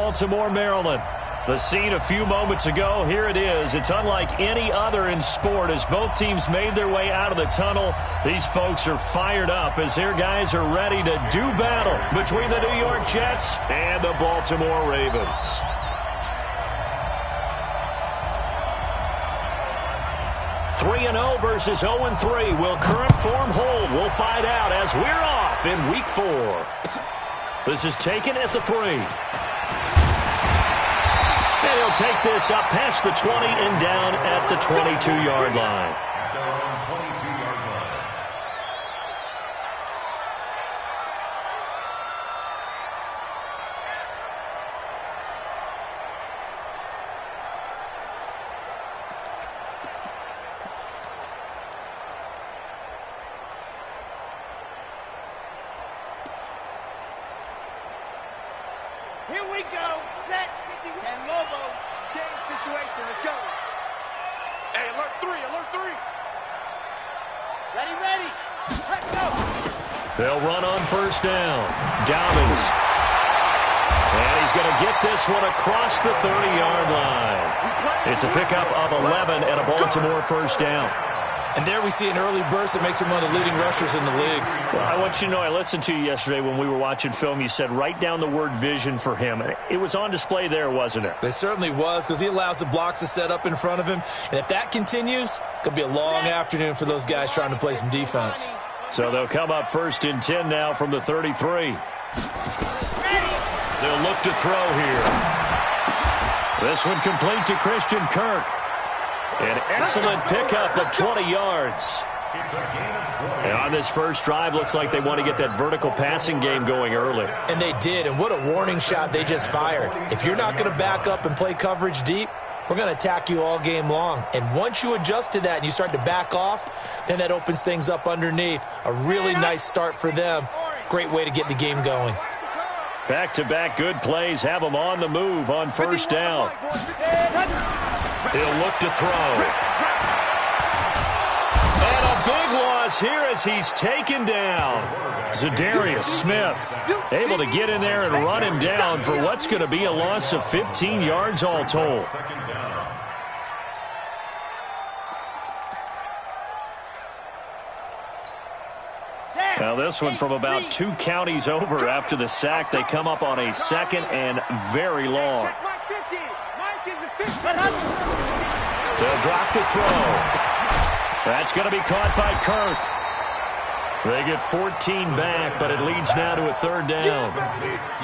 Baltimore, Maryland. The scene a few moments ago, here it is. It's unlike any other in sport as both teams made their way out of the tunnel. These folks are fired up as their guys are ready to do battle between the New York Jets and the Baltimore Ravens. Three 3-0 versus 0-3. Will current form hold? We'll find out as we're off in Week 4. This is taken at the 3. And he'll take this up past the 20 and down at the 22-yard line. Here we go. Set. And Lobo. Game situation. Let's go. Hey, alert 3. Alert 3. Ready, ready. Let's go. They'll run on first down. Dobbins. And he's going to get this one across the 30-yard line. It's a pickup of 11 and a Baltimore first down. And there we see an early burst that makes him one of the leading rushers in the league. Well, I want you to know, I listened to you yesterday when we were watching film. You said write down the word vision for him. It was on display there, wasn't it? It certainly was, because he allows the blocks to set up in front of him. And if that continues, it could be a long afternoon for those guys trying to play some defense. So they'll come up first and 10 now from the 33. They'll look to throw here. This one complete to Christian Kirk. An excellent pickup of 20 yards. And on this first drive, looks like they want to get that vertical passing game going early. And they did, and what a warning shot they just fired. If you're not going to back up and play coverage deep, we're going to attack you all game long. And once you adjust to that and you start to back off, then that opens things up underneath. A really nice start for them. Great way to get the game going. Back-to-back good plays have them on the move on first down. He'll look to throw. And a big loss here as he's taken down. Zadarius Smith able to get in there and run him down for what's going to be a loss of 15 yards all told. Now this one from about 2 counties over after the sack. They come up on a second and very long. They'll drop the throw. That's going to be caught by Kirk. They get 14 back, but it leads now to a third down.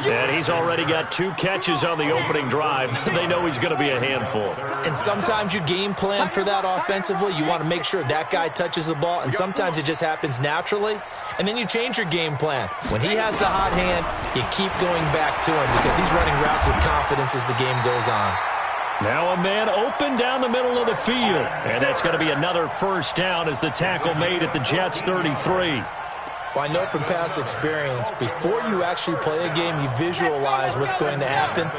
And he's already got 2 catches on the opening drive. They know he's going to be a handful. And sometimes you game plan for that offensively. You want to make sure that guy touches the ball, and sometimes it just happens naturally. And then you change your game plan. When he has the hot hand, you keep going back to him because he's running routes with confidence as the game goes on. Now a man open down the middle of the field. And that's going to be another first down as the tackle made at the Jets' 33. Well, I know from past experience, before you actually play a game, you visualize what's going to happen.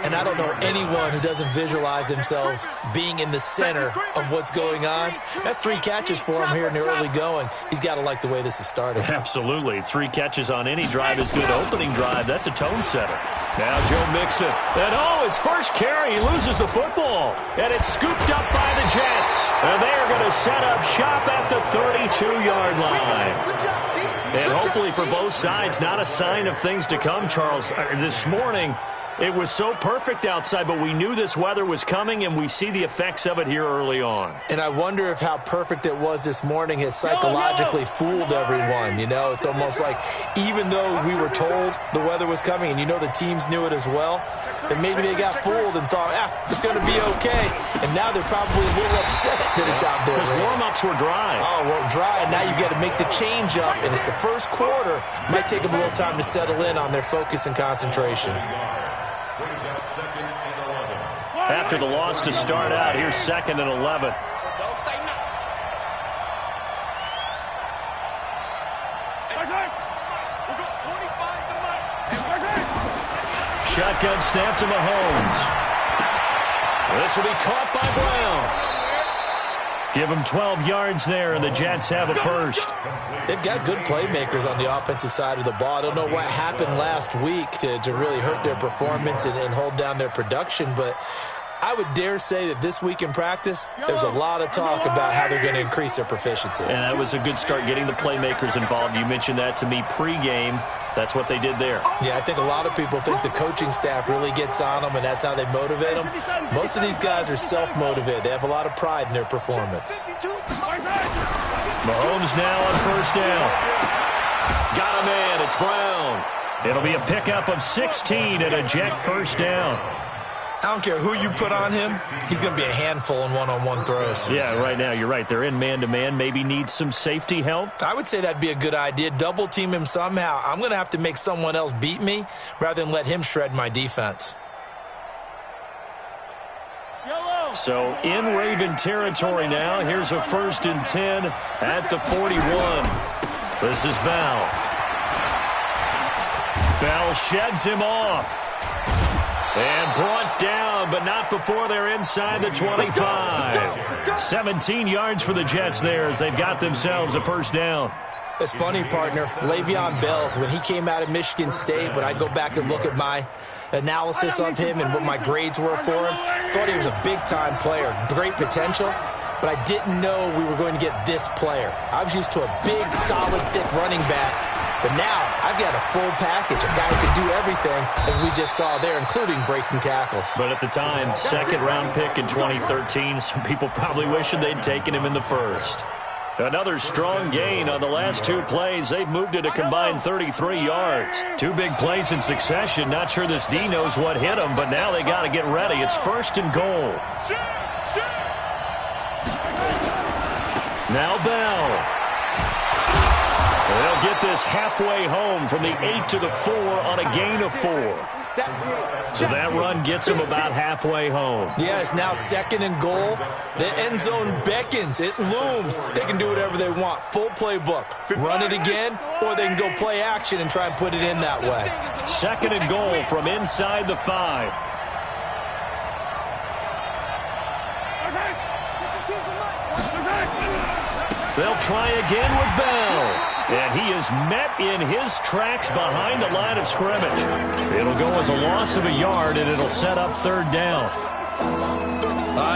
And I don't know anyone who doesn't visualize themselves being in the center of what's going on. That's 3 catches for him here in the early going. He's got to like the way this is starting. Absolutely. 3 catches on any drive is good. Opening drive, that's a tone setter. Now Joe Mixon. And his first carry, he loses the football. And it's scooped up by the Jets. And they are going to set up shop at the 32-yard line. And hopefully for both sides, not a sign of things to come, Charles. This morning, it was so perfect outside, but we knew this weather was coming, and we see the effects of it here early on. And I wonder if how perfect it was this morning has psychologically fooled everyone. You know, it's almost like even though we were told the weather was coming, and you know the teams knew it as well, then maybe they got fooled and thought, it's going to be okay. And now they're probably a little upset that it's out there. Because warm-ups were dry. Oh, well, dry, and now you got to make the change up, and it's the first quarter. Might take them a little time to settle in on their focus and concentration. After the loss to start out, here's 2nd and 11. Shotgun snap to Mahomes. This will be caught by Brown. Give them 12 yards there, and the Jets have a first. They've got good playmakers on the offensive side of the ball. I don't know what happened last week to really hurt their performance and hold down their production, but I would dare say that this week in practice, there's a lot of talk about how they're going to increase their proficiency. And that was a good start getting the playmakers involved. You mentioned that to me pregame. That's what they did there. Yeah, I think a lot of people think the coaching staff really gets on them, and that's how they motivate them. Most of these guys are self-motivated. They have a lot of pride in their performance. Mahomes now on first down. Got a man. It's Brown. It'll be a pickup of 16 and a Jet first down. I don't care who you put on him. He's going to be a handful in one-on-one throws. Yeah, right now, you're right. They're in man-to-man. Maybe need some safety help. I would say that'd be a good idea. Double-team him somehow. I'm going to have to make someone else beat me rather than let him shred my defense. So in Raven territory now. Here's a 1st and 10 at the 41. This is Bell. Bell sheds him off. And brought down, but not before they're inside the 25. 17 yards for the Jets there as they've got themselves a first down. It's funny, partner. Le'Veon Bell, when he came out of Michigan State, when I go back and look at my analysis of him and what my grades were for him, thought he was a big-time player, great potential, but I didn't know we were going to get this player. I was used to a big, solid, thick running back. But now, I've got a full package, a guy who can do everything, as we just saw there, including breaking tackles. But at the time, 2nd-round pick in 2013, some people probably wishing they'd taken him in the 1st. Another strong gain on the last 2 plays. They've moved it a combined 33 yards. 2 big plays in succession. Not sure this D knows what hit him, but now they got to get ready. It's 1st and goal. Now Bell. They'll get this halfway home from the 8 to the 4 on a gain of 4. So that run gets them about halfway home. Yeah, it's now 2nd and goal. The end zone beckons. It looms. They can do whatever they want. Full playbook. Run it again, or they can go play action and try and put it in that way. 2nd and goal from inside the 5. They'll try again with Bell. And he is met in his tracks behind the line of scrimmage. It'll go as a loss of a yard, and it'll set up 3rd down.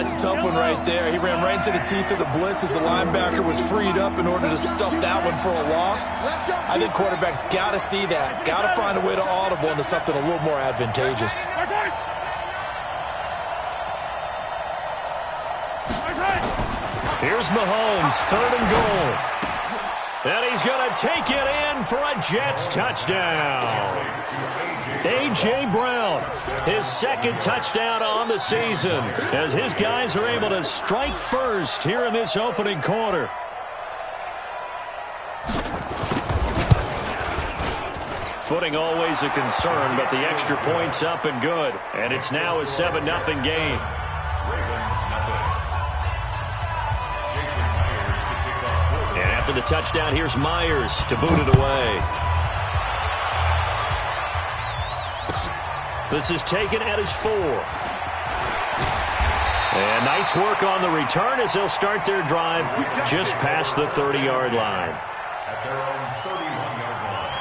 It's a tough one right there. He ran right into the teeth of the blitz as the linebacker was freed up in order to stuff that one for a loss. I think quarterbacks got to see that. Got to find a way to audible into something a little more advantageous. Here's Mahomes, 3rd and goal. And he's going to take it in for a Jets touchdown. A.J. Brown, his 2nd touchdown on the season, as his guys are able to strike first here in this opening quarter. Footing always a concern, but the extra point's up and good. And it's now a 7-0 game. After the touchdown, here's Myers to boot it away. This is taken at his 4. And nice work on the return as they'll start their drive just past the 30-yard line. At their own 31-yard line.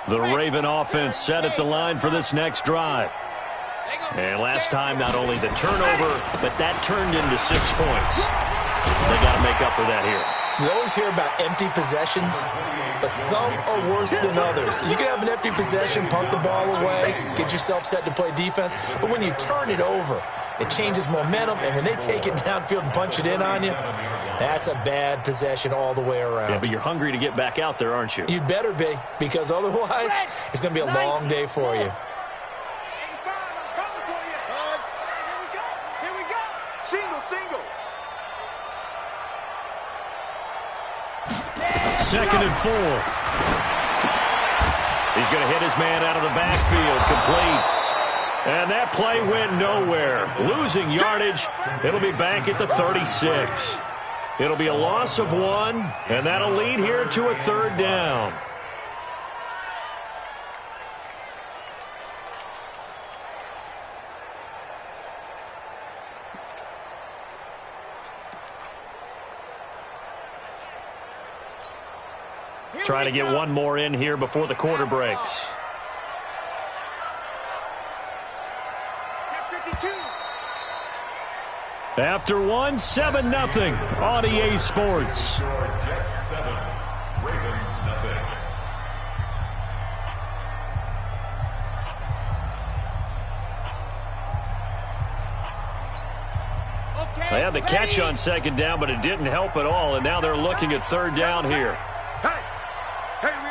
The Raven offense set at the line for this next drive. And last time, not only the turnover, but that turned into 6 points. They got to make up for that here. We always hear about empty possessions, but some are worse than others. You can have an empty possession, punt the ball away, get yourself set to play defense, but when you turn it over, it changes momentum, and when they take it downfield and punch it in on you, that's a bad possession all the way around. Yeah, but you're hungry to get back out there, aren't you? You'd better be, because otherwise, it's going to be a long day for you. Second and 4. He's going to hit his man out of the backfield, complete. And that play went nowhere. Losing yardage. It'll be back at the 36. It'll be a loss of 1, and that'll lead here to a 3rd down. Trying to get one more in here before the quarter breaks. After 1, 7-0 on EA Sports. Jets 7, Ravens nothing. They had the catch on 2nd down, but it didn't help at all, and now they're looking at 3rd down here. Hey, we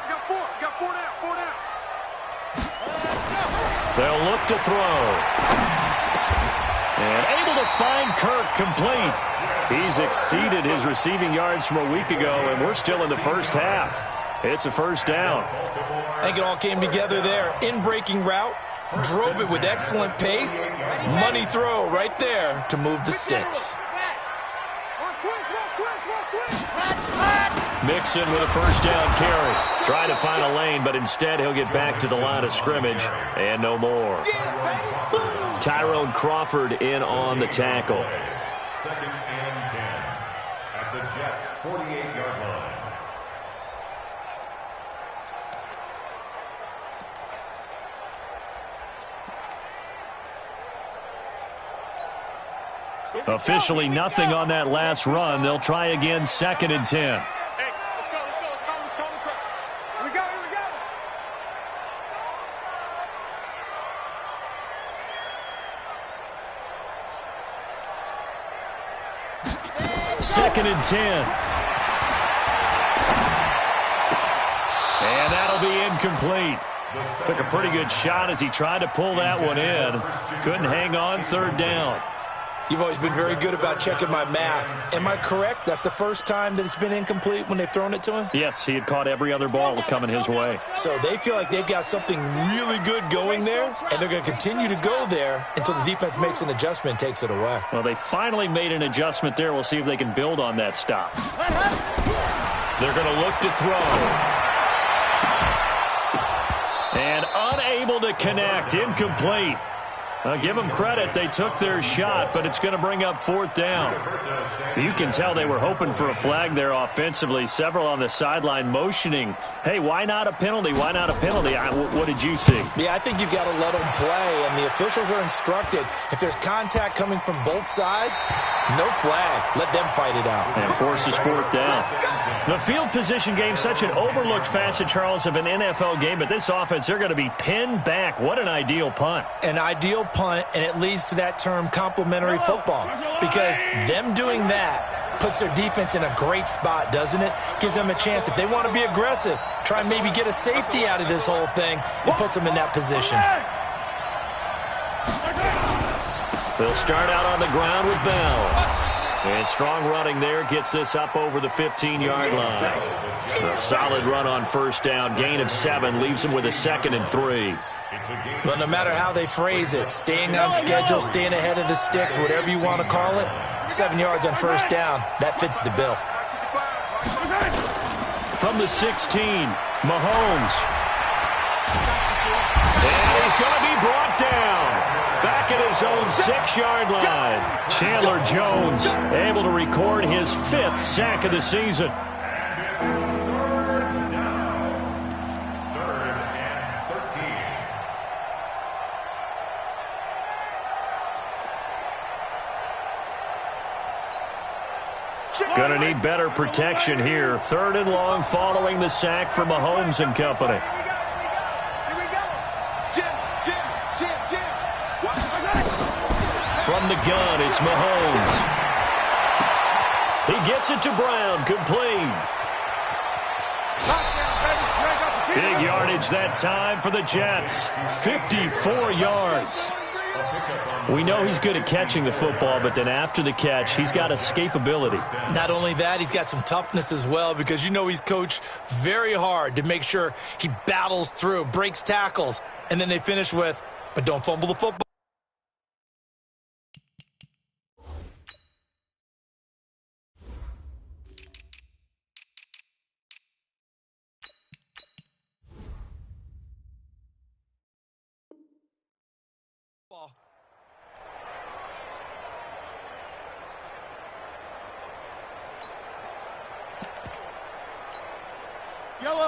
got 4. We got 4 down. They'll look to throw. And able to find Kirk complete. He's exceeded his receiving yards from a week ago, and we're still in the first half. It's a 1st down. I think it all came together there. In-breaking route, drove it with excellent pace. Money throw right there to move the sticks. Mixon with a 1st down carry. Trying to find a lane, but instead he'll get back to the line of scrimmage, and no more. Tyrone Crawford in on the tackle. 2nd and 10 at the Jets' 48-yard line. Officially nothing on that last run. They'll try again 2nd and 10. Second and 10. And that'll be incomplete. Took a pretty good shot as he tried to pull that one in. Couldn't hang on 3rd down. You've always been very good about checking my math. Am I correct? That's the first time that it's been incomplete when they've thrown it to him? Yes, he had caught every other ball coming his way. So they feel like they've got something really good going there, and they're going to continue to go there until the defense makes an adjustment and takes it away. Well, they finally made an adjustment there. We'll see if they can build on that stop. They're going to look to throw. And unable to connect. Incomplete. Give them credit. They took their shot, but it's going to bring up 4th down. You can tell they were hoping for a flag there offensively. Several on the sideline motioning, hey, why not a penalty? Why not a penalty? What did you see? Yeah, I think you've got to let them play, and the officials are instructed. If there's contact coming from both sides, no flag. Let them fight it out. And forces 4th down. The field position game, such an overlooked facet, Charles, of an NFL game, but this offense, they're going to be pinned back. What an ideal punt. An ideal punt, and it leads to that term complementary football, because them doing that puts their defense in a great spot, doesn't it? Gives them a chance. If they want to be aggressive, try and maybe get a safety out of this whole thing, it puts them in that position. They'll start out on the ground with Bell. And strong running there gets this up over the 15-yard line. A solid run on 1st down. Gain of 7 leaves them with a 2nd and 3. Well, no matter how they phrase it, staying on schedule, staying ahead of the sticks, whatever you want to call it, 7 yards on 1st down, that fits the bill. From the 16, Mahomes. And he's going to be brought down. Back at his own 6-yard line. Chandler Jones able to record his 5th sack of the season. Going to need better protection here. 3rd and long following the sack for Mahomes and company. From the gun, it's Mahomes. He gets it to Brown, complete. Big yardage that time for the Jets. 54 yards. We know he's good at catching the football, but then after the catch, he's got escapability. Not only that, he's got some toughness as well, because you know he's coached very hard to make sure he battles through, breaks tackles, and then they finish with, but don't fumble the football.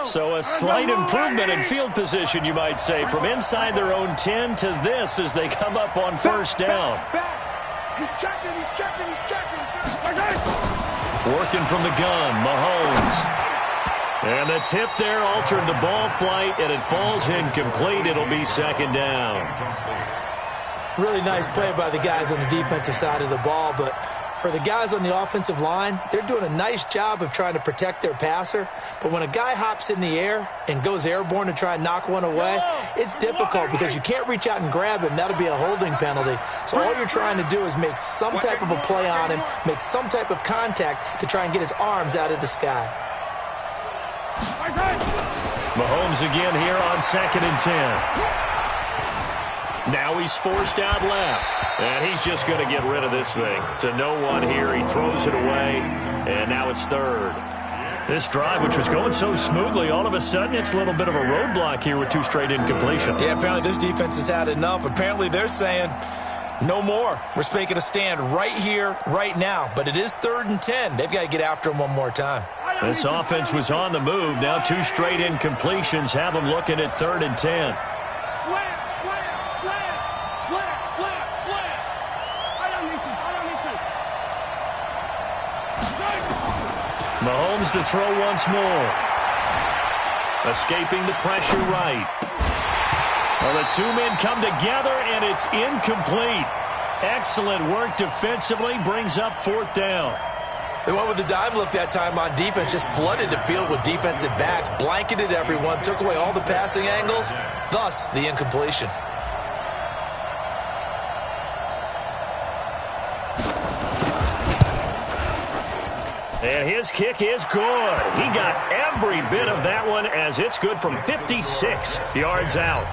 So a slight improvement in field position, you might say, from inside their own 10 to this as they come up on first down. He's checking. Working from the gun, Mahomes. And the tip there altered the ball flight, and it falls incomplete. It'll be second down. Really nice play by the guys on the defensive side of the ball, but for the guys on the offensive line, they're doing a nice job of trying to protect their passer. But when a guy hops in the air and goes airborne to try and knock one away, it's difficult because you can't reach out and grab him. That'll be a holding penalty. So all you're trying to do is make some type of a play on him, make some type of contact to try and get his arms out of the sky. Mahomes again here on 2nd and 10. Now he's forced out left, and he's just going to get rid of this thing. To no one here, he throws it away, and now it's third. This drive, which was going so smoothly, all of a sudden it's a little bit of a roadblock here with 2 straight incompletions. Yeah, apparently this defense has had enough. Apparently they're saying, no more. We're making a stand right here, right now. But it is 3rd and 10. They've got to get after him one more time. This offense was on the move. Now 2 straight incompletions have them looking at 3rd and 10. Mahomes to throw once more. Escaping the pressure right. Well, the 2 men come together, and it's incomplete. Excellent work defensively, brings up 4th down. They went with the dime look that time on defense, just flooded the field with defensive backs, blanketed everyone, took away all the passing angles, thus the incompletion. And his kick is good. He got every bit of that one as it's good from 56 yards out.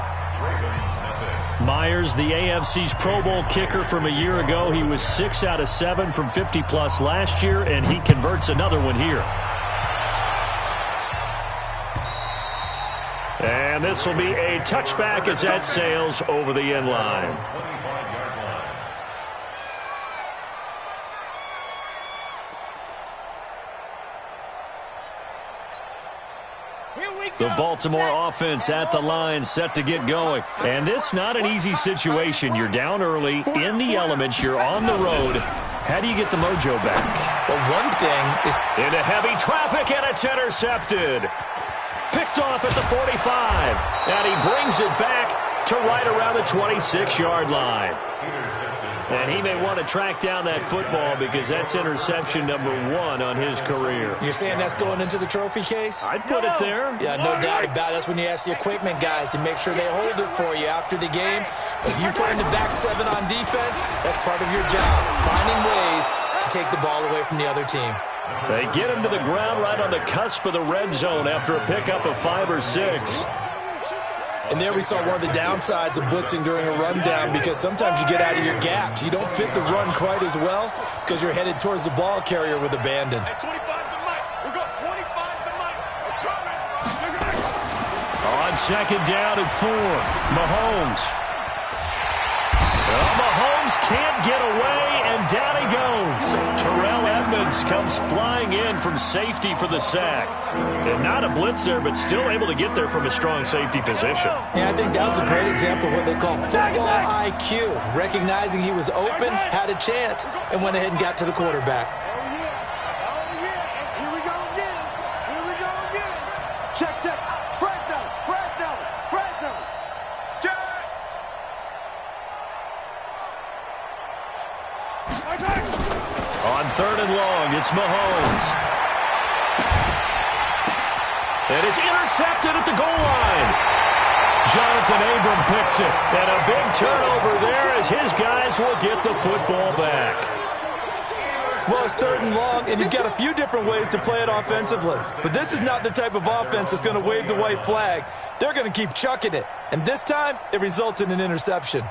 Myers, the AFC's Pro Bowl kicker from a year ago. He was 6 out of 7 from 50-plus last year, and he converts another one here. And this will be a touchback as that sails over the end line. The Baltimore offense at the line, set to get going. And this not an easy situation. You're down early, in the elements, you're on the road. How do you get the mojo back? Well, one thing is into heavy traffic, and it's intercepted. Picked off at the 45. And he brings it back to right around the 26-yard line. And he may want to track down that football because that's interception number 1 on his career. You're saying that's going into the trophy case? I'd put it there. Yeah, no doubt about it. That's when you ask the equipment guys to make sure they hold it for you after the game. If you put in the back 7 on defense, that's part of your job, finding ways to take the ball away from the other team. They get him to the ground right on the cusp of the red zone after a pickup of 5 or 6. And there we saw one of the downsides of blitzing during a rundown because sometimes you get out of your gaps. You don't fit the run quite as well because you're headed towards the ball carrier with abandon. Hey, 25 to Mike. We're going 25 to Mike. We're coming. On 2nd down at 4, Mahomes. Well, Mahomes can't get away, and down he goes. Terrell Edmonds comes flying in from safety for the sack. And not a blitzer, but still able to get there from a strong safety position. Yeah, I think that was a great example of what they call football IQ. Recognizing he was open, had a chance, and went ahead and got to the quarterback. Oh, yeah. Here we go again. Check. Fresno. Check. On 3rd and long, it's Mahomes. And it's intercepted at the goal line. Jonathan Abram picks it. And a big turnover there as his guys will get the football back. Well, it's 3rd and long, and you've got a few different ways to play it offensively. But this is not the type of offense that's going to wave the white flag. They're going to keep chucking it. And this time, it results in an interception.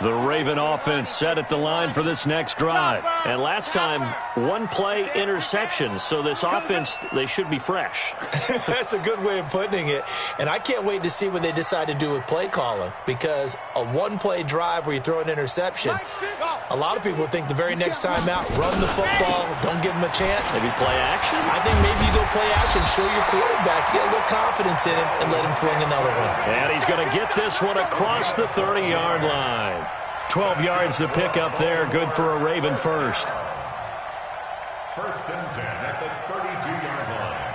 The Raven offense set at the line for this next drive. And last time, one play interception. So this offense, they should be fresh. That's a good way of putting it. And I can't wait to see what they decide to do with play calling, because a one-play drive where you throw an interception, a lot of people think the very next time out, run the football, don't give them a chance. Maybe play action? I think maybe you go play action, show your quarterback, get a little confidence in him, and let him fling another one. And he's going to get this one across the 30-yard line. 12 yards to pick up there. Good for a Raven first. First and 10 at the 32-yard line.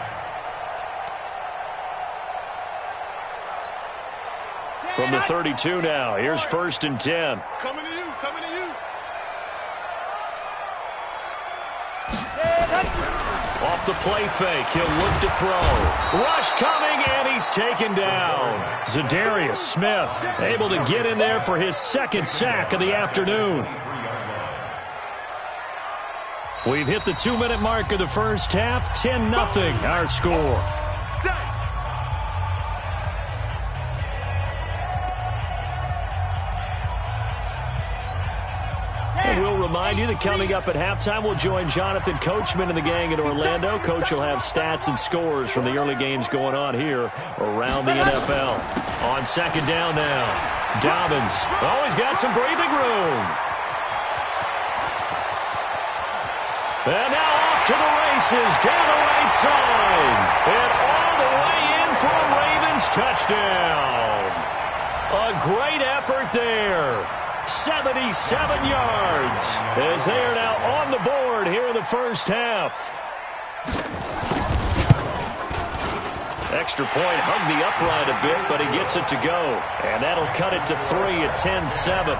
From the 32 now. Here's first and 10. Coming to you, coming to you. Off the play fake, he'll look to throw. Rush coming, and he's taken down. Zadarius Smith able to get in there for his second sack of the afternoon. We've hit the 2-minute mark of the first half. 10-0 our score. And we'll remind you that coming up at halftime, we'll join Jonathan Coachman and the gang in Orlando. Coach will have stats and scores from the early games going on here around the NFL. On second down now, Dobbins. Oh, he's got some breathing room. And now off to the races, down the right side. And all the way in for a Ravens touchdown. A great effort there. 77 yards as they are now on the board here in the first half. Extra point, hung the upright a bit, but he gets it to go. And that'll cut it to 3 at 10-7.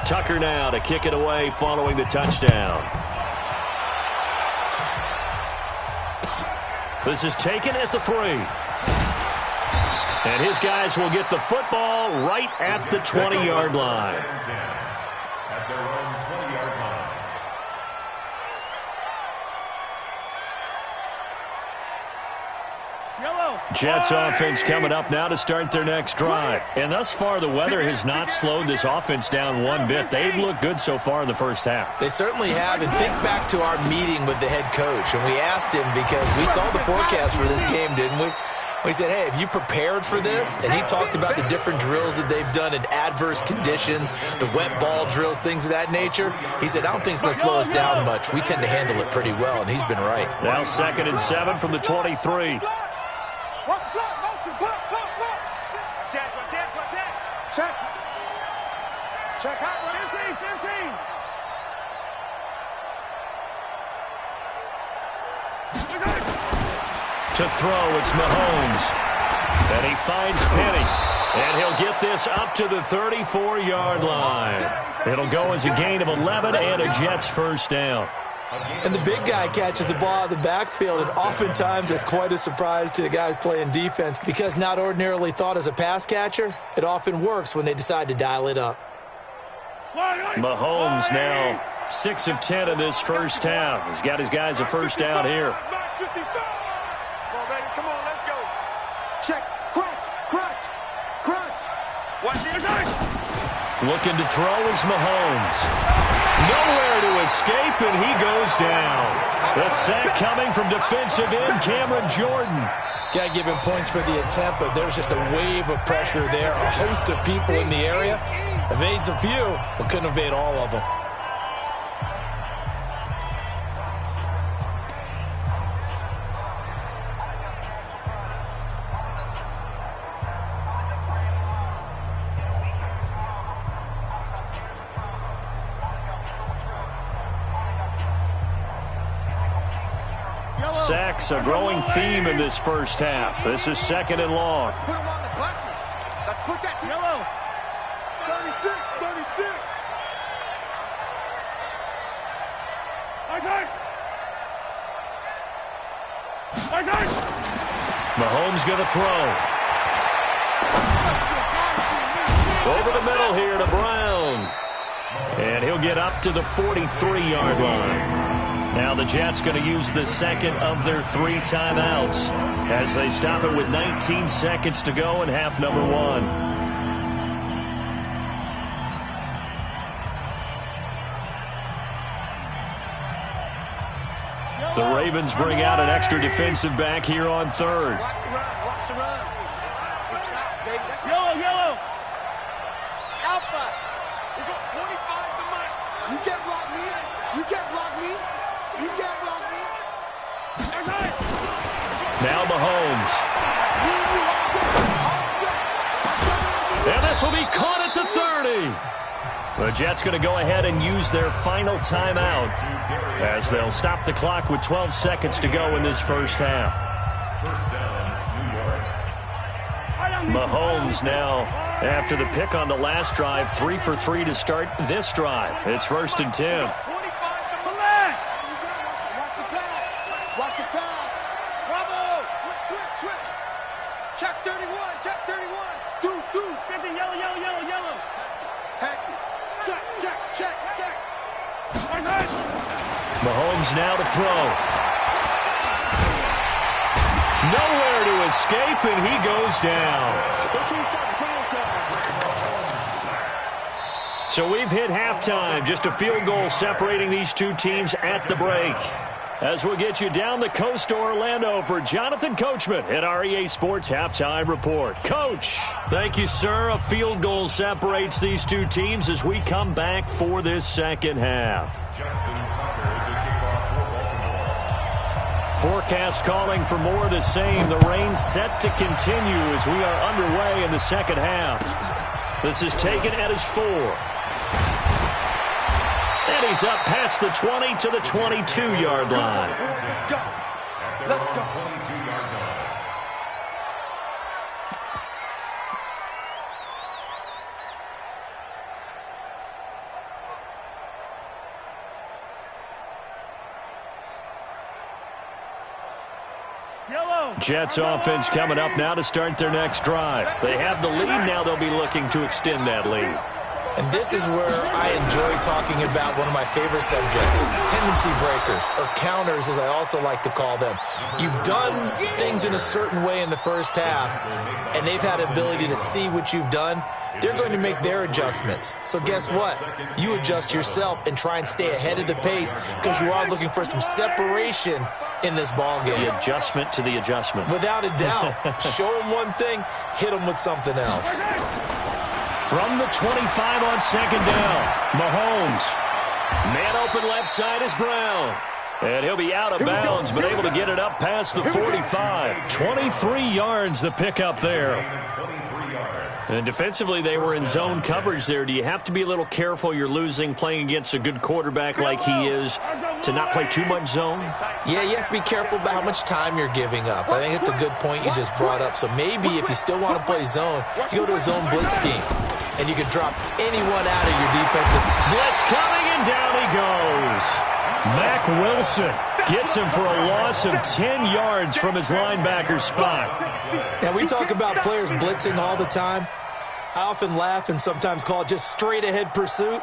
Tucker now to kick it away following the touchdown. This is taken at the 3. And his guys will get the football right at the 20-yard line. At their own 20-yard line. Jets offense coming up now to start their next drive. And thus far, the weather has not slowed this offense down one bit. They've looked good so far in the first half. They certainly have. And think back to our meeting with the head coach. And we asked him, because we saw the forecast for this game, didn't we? We said, hey, have you prepared for this? And he talked about the different drills that they've done in adverse conditions, the wet ball drills, things of that nature. He said, I don't think it's going to slow us down much. We tend to handle it pretty well, and he's been right. Now 2nd and 7 from the 23. Check. Check out. 15. To throw, it's Mahomes. And he finds Penny. And he'll get this up to the 34-yard line. It'll go as a gain of 11 and a Jets first down. And the big guy catches the ball out of the backfield, and oftentimes it's quite a surprise to the guys playing defense, because not ordinarily thought as a pass catcher, it often works when they decide to dial it up. Mahomes now 6 of 10 in this first half. He's got his guys a first down here. Come on, let's go. Check. Crunch. Watch the Looking to throw is Mahomes. Nowhere to escape, and he goes down. The sack coming from defensive end Cameron Jordan. Got to give him points for the attempt, but there's just a wave of pressure there. A host of people in the area. Evades a few, but couldn't evade all of them. Sacks, a growing theme in this first half. This is 2nd and long. Let's put them on the buses. Let's put that yellow. 36. Mahomes going to throw. Over the middle here to Brown. And he'll get up to the 43-yard line. Now the Jets going to use the second of their 3 timeouts as they stop it with 19 seconds to go in half number 1. The Ravens bring out an extra defensive back here on 3rd. Watch the run. It's out, baby. That's Yellow. Alpha. We got 25 to Mike. You can't block me. You can't block me. You can't block me. Now Mahomes. And this will be caught at the 30. The Jets going to go ahead and use their final timeout as they'll stop the clock with 12 seconds to go in this first half. First down, New York. Mahomes now, after the pick on the last drive, 3 for 3 to start this drive. It's 1st and 10. Watch the pass. Bravo. Switch. Check 31. Deuce. 50, yellow. Patsy. Check. Mahomes now to throw. Nowhere to escape, and he goes down. So we've hit halftime. Just a field goal separating these two teams at the break. As we'll get you down the coast to Orlando for Jonathan Coachman at our EA Sports Halftime Report. Coach. Thank you, sir. A field goal separates these two teams as we come back for this second half. Forecast calling for more of the same. The rain set to continue as we are underway in the second half. This is taken at his 4. And he's up past the 20 to the 22-yard line. Let's go. 22-yard line. Jets offense coming up now to start their next drive. They have the lead. Now they'll be looking to extend that lead. And this is where I enjoy talking about one of my favorite subjects, tendency breakers, or counters as I also like to call them. You've done things in a certain way in the first half, and they've had ability to see what you've done. They're going to make their adjustments. So guess what? You adjust yourself and try and stay ahead of the pace because you are looking for some separation in this ball game. The adjustment to the adjustment. Without a doubt. Show them one thing, hit them with something else. From the 25 on second down, Mahomes. Man open left side is Brown. And he'll be out of bounds, but able to get it up past the 45. 23 yards the pickup there. And defensively, they were in zone coverage there. Do you have to be a little careful? You're losing playing against a good quarterback like he is to not play too much zone? Yeah, you have to be careful about how much time you're giving up. I think it's a good point you just brought up. So maybe if you still want to play zone, you go to a zone blitz scheme. And you can drop anyone out of your defensive. Blitz coming, and down he goes. Mack Wilson gets him for a loss of 10 yards from his linebacker spot. Now, we talk about players blitzing all the time. I often laugh and sometimes call it just straight-ahead pursuit.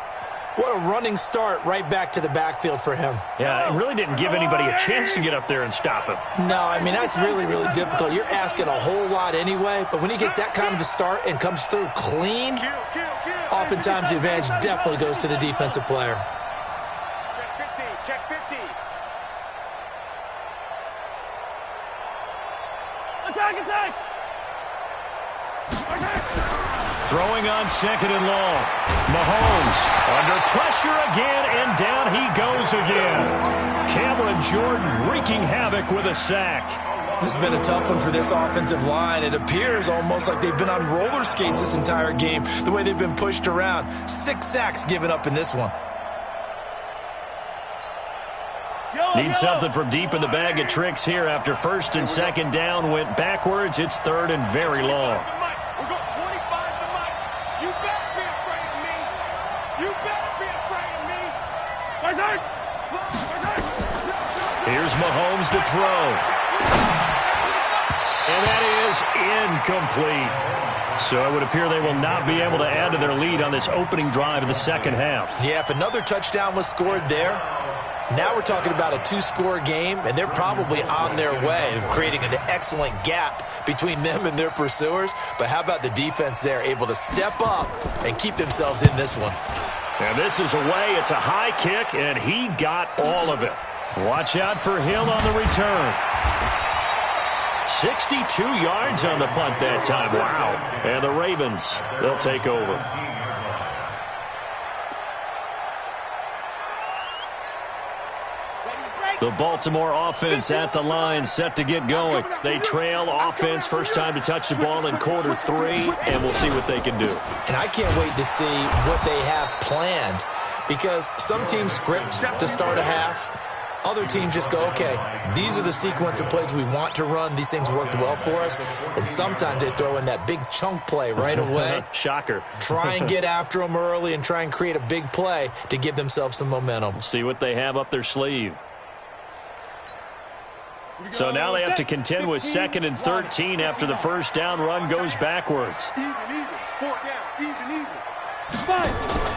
What a running start right back to the backfield for him. Yeah, it really didn't give anybody a chance to get up there and stop him. No, I mean, that's really, really difficult. You're asking a whole lot anyway, but when he gets that kind of a start and comes through clean, oftentimes the advantage definitely goes to the defensive player. Check 50. Attack! Throwing on second and long. Mahomes under pressure again, and down he goes again. Cameron Jordan wreaking havoc with a sack. This has been a tough one for this offensive line. It appears almost like they've been on roller skates this entire game, the way they've been pushed around. 6 sacks given up in this one. Need something from deep in the bag of tricks here after first and second down went backwards. It's third and very long. We're going 25 to Mike. You better be afraid of me. You better be afraid of me. Here's Mahomes to throw. And that is incomplete. So it would appear they will not be able to add to their lead on this opening drive of the second half. Yeah, if another touchdown was scored there, now we're talking about a two-score game, and they're probably on their way of creating an excellent gap between them and their pursuers. But how about the defense there, able to step up and keep themselves in this one? And this is away. It's a high kick, and he got all of it. Watch out for Hill on the return. 62 yards on the punt that time. Wow. And the Ravens, they'll take over. The Baltimore offense at the line, set to get going. They trail offense, first time to touch the ball in quarter 3, and we'll see what they can do. And I can't wait to see what they have planned, because some teams script to start a half. Other teams just go, okay, these are the sequence of plays we want to run. These things worked well for us. And sometimes they throw in that big chunk play right away. Shocker. Try and get after them early and try and create a big play to give themselves some momentum. See what they have up their sleeve. So now they have to contend with 2nd and 13 after the first down run goes backwards. Even. 4 down. Even. 5.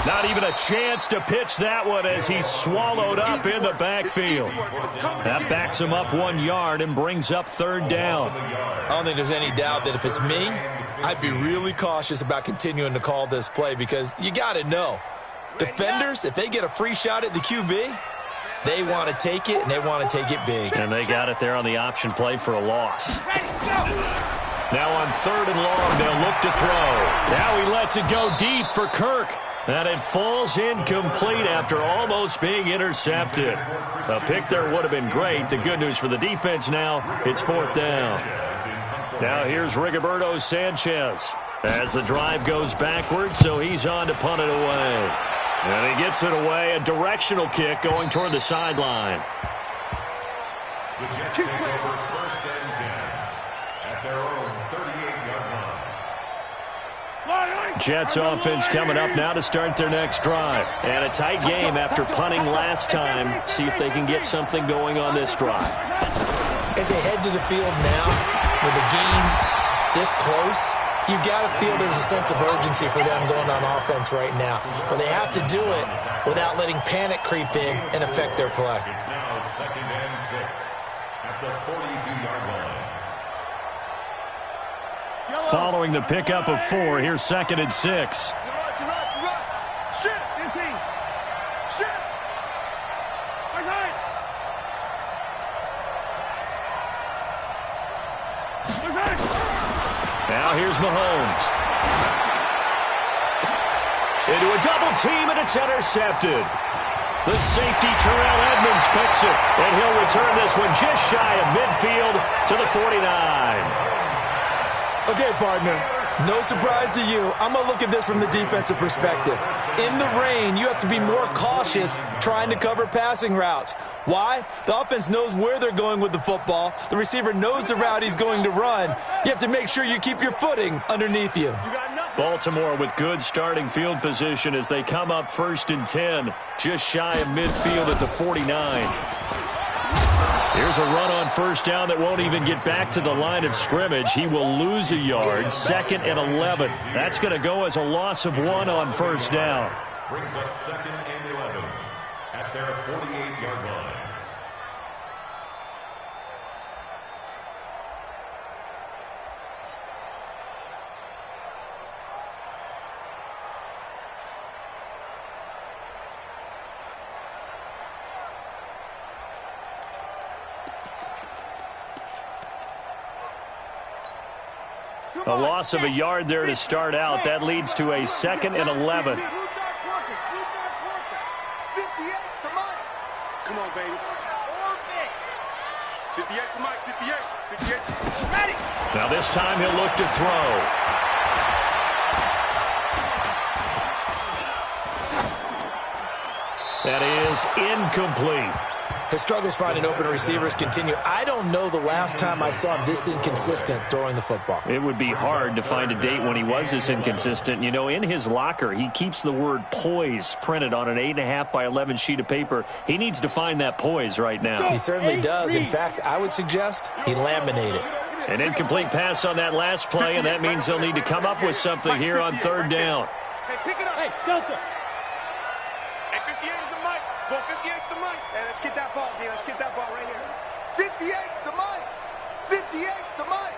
Not even a chance to pitch that one as he's swallowed up in the backfield. That backs him up 1 yard and brings up 3rd down. I don't think there's any doubt that if it's me, I'd be really cautious about continuing to call this play, because you got to know, defenders, if they get a free shot at the QB, they want to take it, and they want to take it big. And they got it there on the option play for a loss. Now on 3rd and long, they'll look to throw. Now he lets it go deep for Kirk. And it falls incomplete after almost being intercepted. A pick there would have been great. The good news for the defense now, it's 4th down. Now here's Rigoberto Sanchez as the drive goes backwards, so he's on to punt it away. And he gets it away, a directional kick going toward the sideline. The Jets take over 1st and 10 at their own 38-yard line. Jets offense coming up now to start their next drive. And a tight game after punting last time. See if they can get something going on this drive. As they head to the field now, with the game this close, you've got to feel there's a sense of urgency for them going on offense right now. But they have to do it without letting panic creep in and affect their play. It's now 2nd and 6 at the 42-yard line. Following the pickup of 4, here's 2nd and 6. Shit. Now here's Mahomes. Into a double team, and it's intercepted. The safety, Terrell Edmonds, picks it, and he'll return this one just shy of midfield to the 49. Okay, partner, no surprise to you. I'm going to look at this from the defensive perspective. In the rain, you have to be more cautious trying to cover passing routes. Why? The offense knows where they're going with the football. The receiver knows the route he's going to run. You have to make sure you keep your footing underneath you. Baltimore with good starting field position as they come up 1st and 10, just shy of midfield at the 49. Here's a run on 1st down that won't even get back to the line of scrimmage. He will lose a yard, 2nd and 11. That's going to go as a loss of 1 on 1st down. Brings up 2nd and 11 at their 48-yard line. A loss of a yard there to start out. That leads to a 2nd and 11. 58, come on. Come on, baby. 58 for Mike, 58. Ready. Now this time he'll look to throw. That is incomplete. His struggles finding open receivers continue. I don't know the last time I saw him this inconsistent throwing the football. It would be hard to find a date when he was this inconsistent. You know, in his locker, he keeps the word poise printed on an 8.5 by 11 sheet of paper. He needs to find that poise right now. He certainly does. In fact, I would suggest he laminate it. An incomplete pass on that last play, and that means they'll need to come up with something here on third down. Hey, pick it up. Hey, Delta. Hey, 58 is the mic. Go 58's the mic. Hey, let's get that ball, D. Let's get that ball right here. 58's the mic. 58's the mic.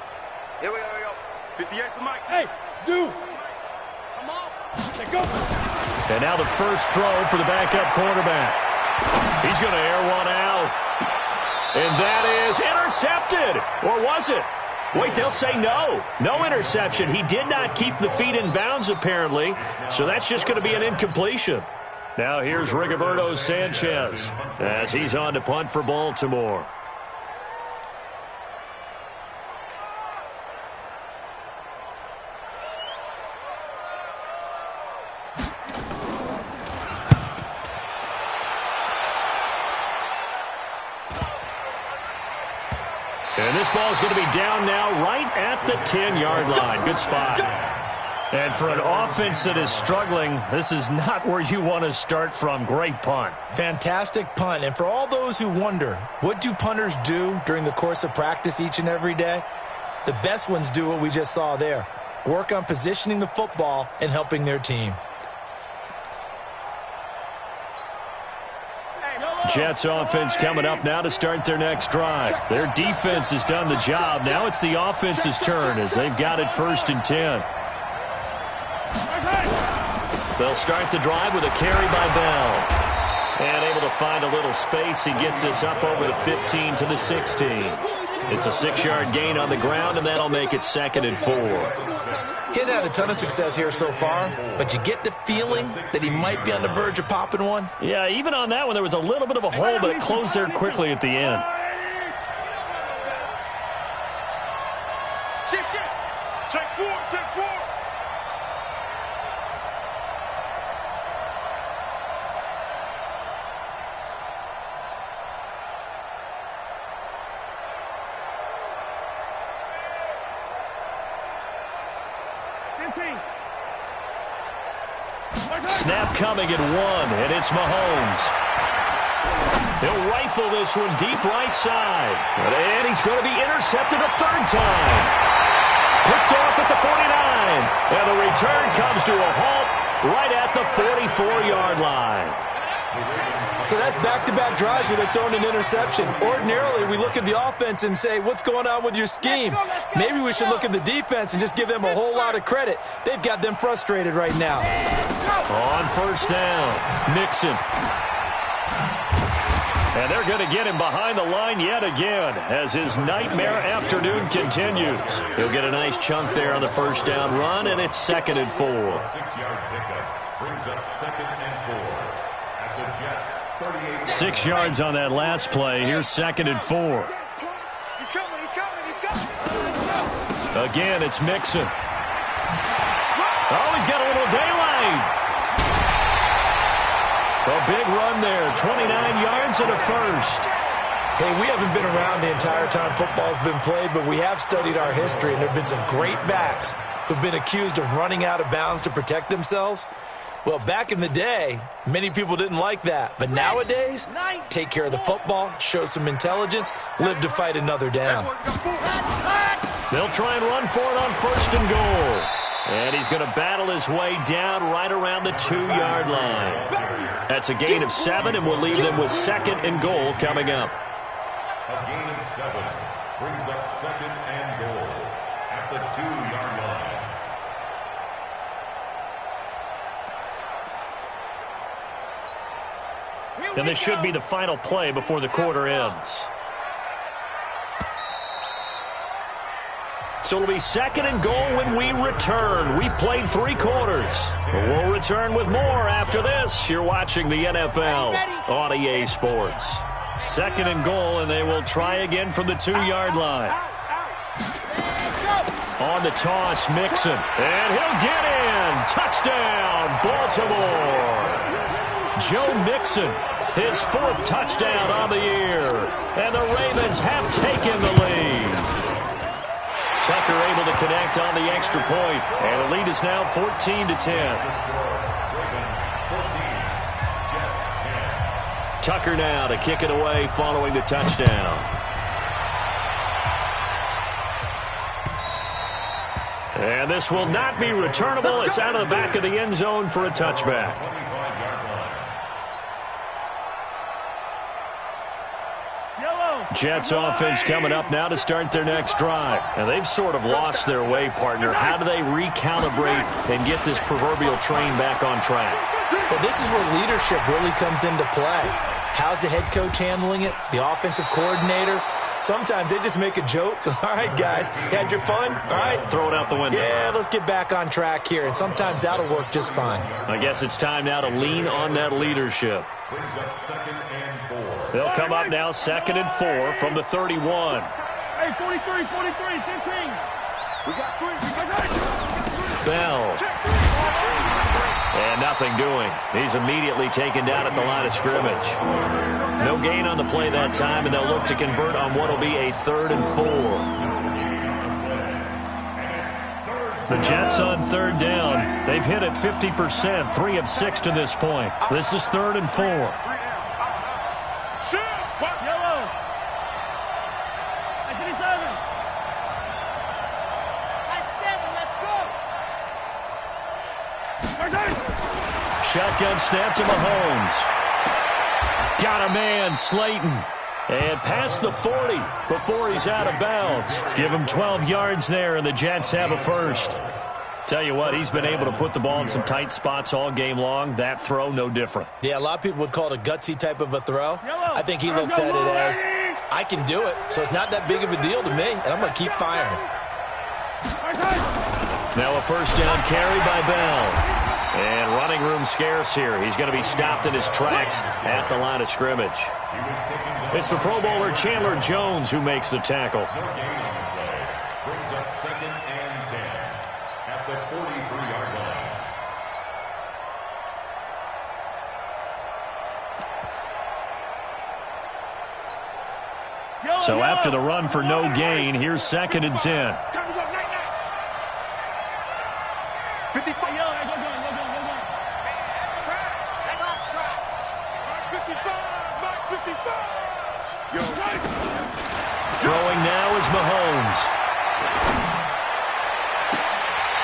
Here we go. 58's the mic. Hey, Zoo. Come on. Hey, go. And now the first throw for the backup quarterback. He's going to air one out. And that is intercepted. Or was it? Wait, they'll say no. No interception. He did not keep the feet in bounds, apparently. So that's just going to be an incompletion. Now here's Rigoberto Sanchez as he's on to punt for Baltimore. And this ball is going to be down now right at the 10-yard line. Good spot. And for an offense that is struggling, this is not where you want to start from. Great punt. Fantastic punt. And for all those who wonder, what do punters do during the course of practice each and every day? The best ones do what we just saw there. Work on positioning the football and helping their team. Jets offense coming up now to start their next drive. Their defense has done the job. Now it's the offense's turn as they've got it 1st and 10. They'll start the drive with a carry by Bell. And able to find a little space. He gets us up over the 15 to the 16. It's a 6-yard gain on the ground, and that'll make it 2nd and 4. He hasn't had a ton of success here so far, but you get the feeling that he might be on the verge of popping one. Yeah, even on that one, there was a little bit of a hole, but it closed there quickly at the end. Check 4. Snap coming at 1, and it's Mahomes. He'll rifle this one deep right side. And he's going to be intercepted a 3rd time. Picked off at the 49. And the return comes to a halt right at the 44-yard line. So that's back-to-back drives where they're throwing an interception. Ordinarily, we look at the offense and say, what's going on with your scheme? Maybe we should look at the defense and just give them a whole lot of credit. They've got them frustrated right now. On 1st down, Mixon. And they're going to get him behind the line yet again as his nightmare afternoon continues. He'll get a nice chunk there on the 1st down run, and it's 2nd and 4. 6-yard pickup brings up 2nd and 4 at the Jets. 6 yards on that last play. Here's 2nd and 4. He's coming. Again, it's Mixon. Oh, he's got a little daylight. A big run there, 29 yards and a 1st. Hey, we haven't been around the entire time football's been played, but we have studied our history, and there have been some great backs who've been accused of running out of bounds to protect themselves. Well, back in the day, many people didn't like that. But nowadays, take care of the football, show some intelligence, live to fight another down. They'll try and run for it on 1st and goal. And he's going to battle his way down right around the 2-yard line. That's a gain of 7, and we'll leave them with 2nd and goal coming up. A gain of 7 brings up 2nd and goal at the 2-yard line. And this should be the final play before the quarter ends. So it'll be 2nd and goal when we return. We've played 3 quarters. But we'll return with more after this. You're watching the NFL on EA Sports. 2nd and goal, and they will try again from the 2-yard line. On the toss, Mixon. And he'll get in. Touchdown, Baltimore. Joe Mixon, his 4th touchdown on the year. And the Ravens have taken the lead. Tucker able to connect on the extra point. And the lead is now 14 to 10. Tucker now to kick it away following the touchdown. And this will not be returnable. It's out of the back of the end zone for a touchback. Jets offense coming up now to start their next drive. And they've sort of lost their way, partner. How do they recalibrate and get this proverbial train back on track? Well, this is where leadership really comes into play. How's the head coach handling it? The offensive coordinator? Sometimes they just make a joke. All right, guys, had your fun? All right. Throw it out the window. Yeah, let's get back on track here. And sometimes that'll work just fine. I guess it's time now to lean on that leadership. Brings up 2nd and 4. They'll come up now 2nd and 4 from the 31. Hey, 43, 15. We got 3. Bell. And nothing doing. He's immediately taken down at the line of scrimmage. No gain on the play that time, and they'll look to convert on what will be a 3rd and 4. The Jets on 3rd down. They've hit it 50%, 3 of 6 to this point. This is 3rd and 4. Yellow. Hey, 57. That's 7. Let's go. Shotgun snap to Mahomes. Got a man, Slayton. And past the 40 before he's out of bounds. Give him 12 yards there, and the Jets have a first. Tell you what, he's been able to put the ball in some tight spots all game long. That throw, no different. Yeah, a lot of people would call it a gutsy type of a throw. I think he looks at it as, I can do it, so it's not that big of a deal to me, and I'm going to keep firing. Now a first down carry by Bell. And running room scarce here. He's going to be stopped in his tracks at the line of scrimmage. It's the Pro Bowler Chandler Jones who makes the tackle. No gain on the play. Brings up 2nd and 10 at the 43-yard line. So after the run for no gain, here's 2nd and 10. 55. Throwing now is Mahomes.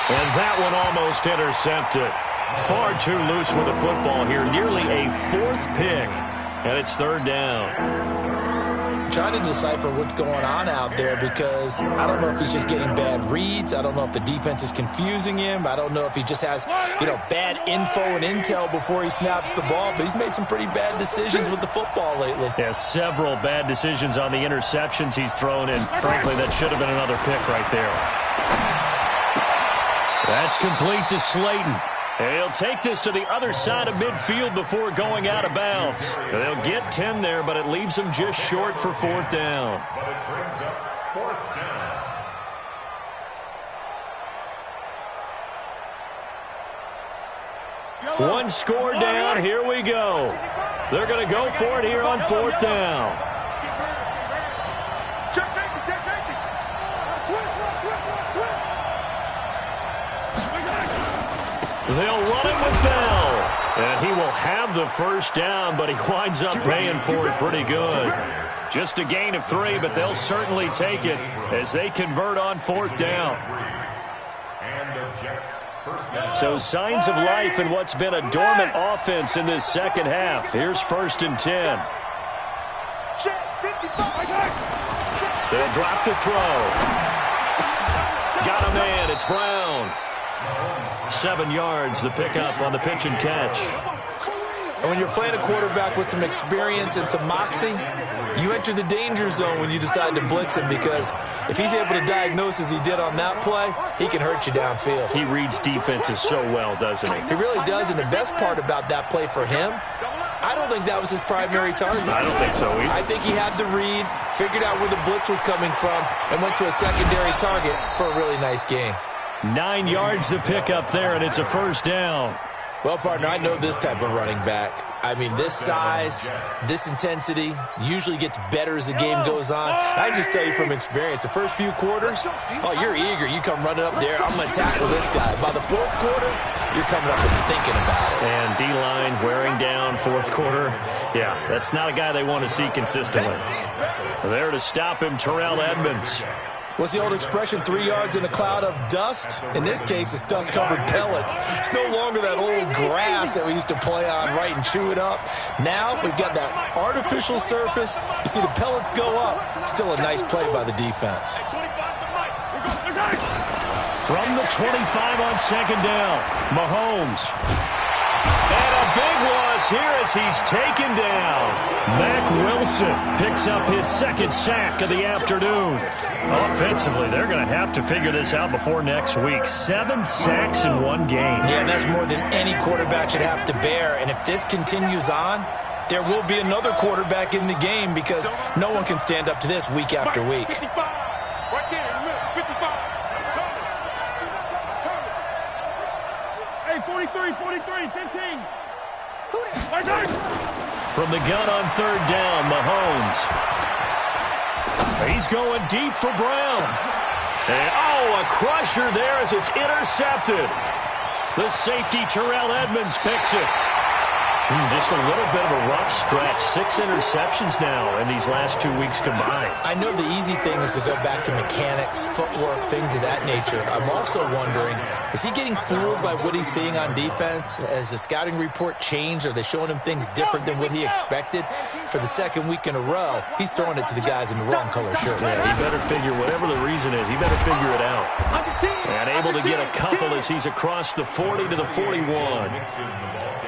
And that one almost intercepted. Far too loose with the football here. Nearly a 4th pick. And it's 3rd down. Trying to decipher what's going on out there because I don't know if he's just getting bad reads. I don't know if the defense is confusing him. I don't know if he just has, bad info and intel before he snaps the ball. But he's made some pretty bad decisions with the football lately. Yeah, several bad decisions on the interceptions he's thrown in. Frankly, that should have been another pick right there. That's complete to Slayton. He'll take this to the other side of midfield before going out of bounds. They'll get 10 there, but it leaves them just short for 4th down. But it brings up 4th down. One score down. Here we go. They're going to go for it here on 4th down. Check safety. They'll run it with Bell. And he will have the first down, but he winds up paying for it pretty good. Just a gain of 3, but they'll certainly take it as they convert on 4th down. And the Jets first down. So signs of life in what's been a dormant offense in this second half. Here's 1st and 10. They'll drop the throw. Got a man. It's Brown. 7 yards, the pickup on the pitch and catch. And when you're playing a quarterback with some experience and some moxie, you enter the danger zone when you decide to blitz him because if he's able to diagnose as he did on that play, he can hurt you downfield. He reads defenses so well, doesn't he? He really does, and the best part about that play for him, I don't think that was his primary target. I don't think so either. I think he had the read, figured out where the blitz was coming from, and went to a secondary target for a really nice gain. 9 yards to pick up there, and it's a first down. Well, partner, I know this type of running back. I mean, this size, this intensity usually gets better as the game goes on. I just tell you from experience, the first few quarters, oh, you're eager. You come running up there, I'm going to tackle this guy. By the 4th quarter, you're coming up and thinking about it. And D-line wearing down 4th quarter. Yeah, that's not a guy they want to see consistently. There to stop him, Terrell Edmonds. What's the old expression, 3 yards in a cloud of dust? In this case, it's dust-covered pellets. It's no longer that old grass that we used to play on, right, and chew it up. Now we've got that artificial surface. You see the pellets go up. Still a nice play by the defense. From the 25 on second down, Mahomes. And a big loss here as he's taken down. Mack Wilson picks up his second sack of the afternoon. Offensively, they're going to have to figure this out before next week. 7 sacks in one game. Yeah, that's more than any quarterback should have to bear. And if this continues on, there will be another quarterback in the game because no one can stand up to this week after week. 55. Right there in the middle. 55. Hey, 43, 15. From the gun on third down, Mahomes. He's going deep for Brown. And, a crusher there as it's intercepted. The safety, Terrell Edmonds, picks it. Just a little bit of a rough stretch. 6 interceptions now in these last 2 weeks combined. I know the easy thing is to go back to mechanics, footwork, things of that nature. I'm also wondering, is he getting fooled by what he's seeing on defense? Has the scouting report changed? Are they showing him things different than what he expected? For the second week in a row, he's throwing it to the guys in the wrong color shirts. Yeah, he better figure, whatever the reason is, he better figure it out. And able to get a couple as he's across the 40 to the 41.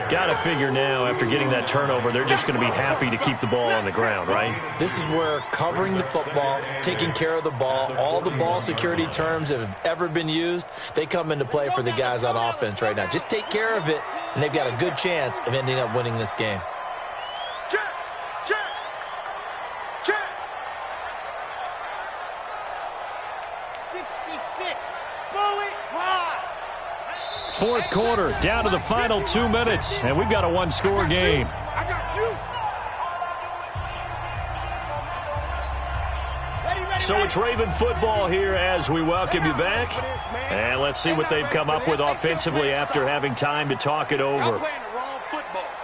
Got to figure now, after getting that turnover, they're just going to be happy to keep the ball on the ground, right? This is where covering the football, taking care of the ball, all the ball security terms that have ever been used, they come into play for the guys on offense right now. Just take care of it, and they've got a good chance of ending up winning this game. Check. 66. Bullet high. Fourth quarter, down to the final 2 minutes, and we've got a one-score game. I got you. So it's Raven football here as we welcome you back. And let's see what they've come up with offensively after having time to talk it over.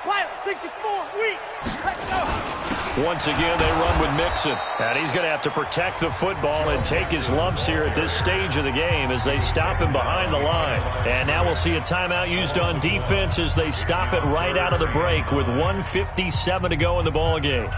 Pilot 64, weak. Let's go. Once again, they run with Mixon. And he's going to have to protect the football and take his lumps here at this stage of the game as they stop him behind the line. And now we'll see a timeout used on defense as they stop it right out of the break with 1:57 to go in the ball game.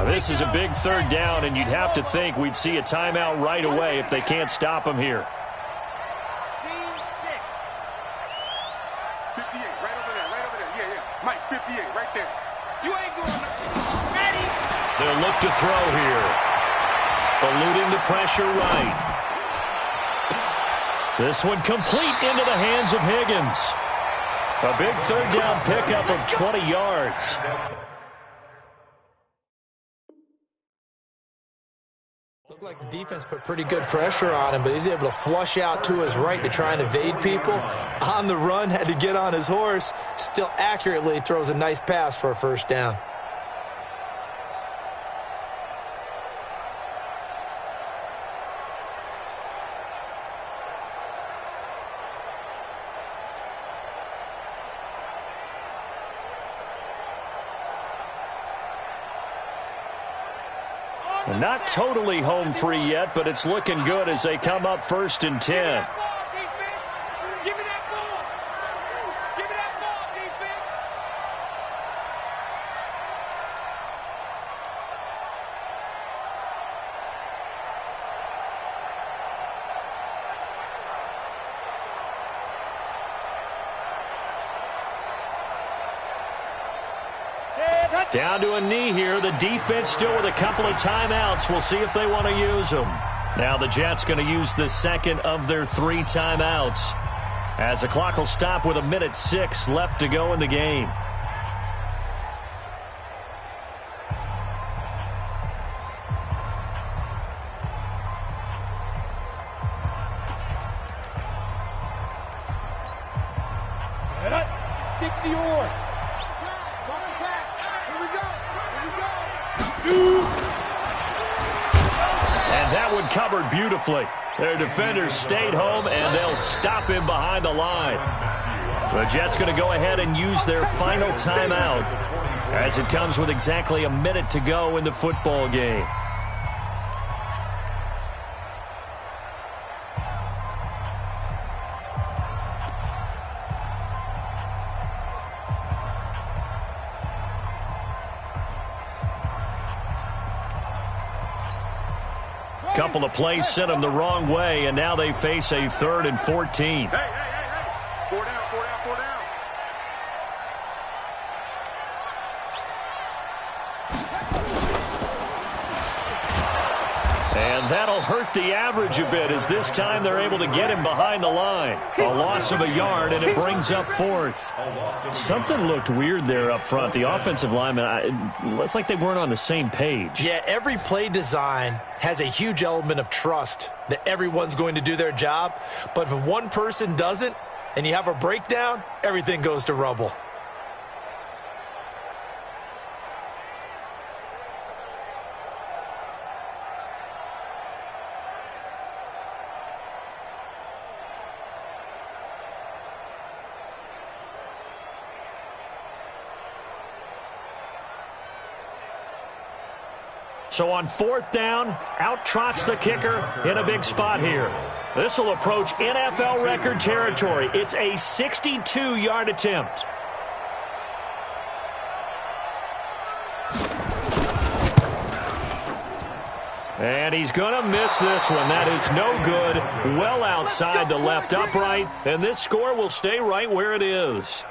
This is a big third down, and you'd have to think we'd see a timeout right away if they can't stop him here. Scene 6. 58, right over there. Yeah. Mike, 58, right there. You ain't going Ready. They'll look to throw here. Eluding the pressure right. This one complete into the hands of Higgins. A big third down pickup of 20 yards. Looked like the defense put pretty good pressure on him, but he's able to flush out to his right to try and evade people. On the run, had to get on his horse. Still accurately throws a nice pass for a first down. Not totally home free yet, but it's looking good as they come up 1st and 10. Give me that ball. Give me that ball, defense. Down to a knee here. The defense still with a couple of timeouts. We'll see if they want to use them. Now the Jets going to use the second of their 3 timeouts, as the clock will stop with 1:06 left to go in the game. covered beautifully. Their defenders stayed home, and they'll stop him behind the line. The Jets going to go ahead and use their final timeout as it comes with exactly a minute to go in the football game. Couple of plays sent them the wrong way, and now they face a 3rd and 14. Hey. 4 down. And that'll hurt the average a bit as this time they're able to get him behind the line. A loss of a yard, and it brings up 4th. Something looked weird there up front. The offensive linemen, it's like they weren't on the same page. Yeah, every play design has a huge element of trust that everyone's going to do their job. But if one person doesn't and you have a breakdown, everything goes to rubble. So on 4th down, out trots the kicker in a big spot here. This will approach NFL record territory. It's a 62-yard attempt. And he's going to miss this one. That is no good. Well outside the left upright. And this score will stay right where it is.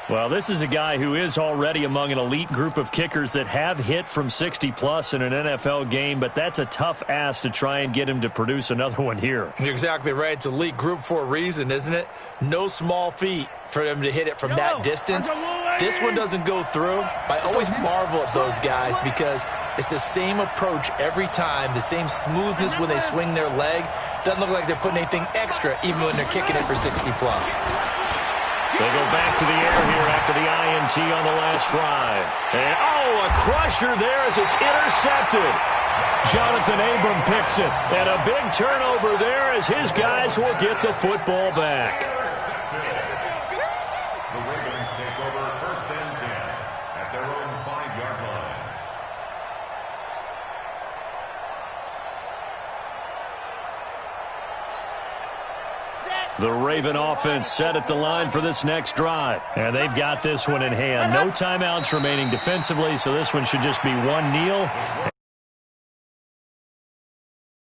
Well, this is a guy who is already among an elite group of kickers that have hit from 60-plus in an NFL game, but that's a tough ask to try and get him to produce another one here. You're exactly right. It's elite group for a reason, isn't it? No small feat for him to hit it from that distance. This one doesn't go through. I always marvel at those guys because it's the same approach every time, the same smoothness when they swing their leg. Doesn't look like they're putting anything extra even when they're kicking it for 60-plus. They go back to the air here after the INT on the last drive. And, a crusher there as it's intercepted. Jonathan Abram picks it. And a big turnover there as his guys will get the football back. The Ravens take over 1st and 10 at their own 5-yard line. The Raven offense set at the line for this next drive. And they've got this one in hand. No timeouts remaining defensively, so this one should just be one kneel.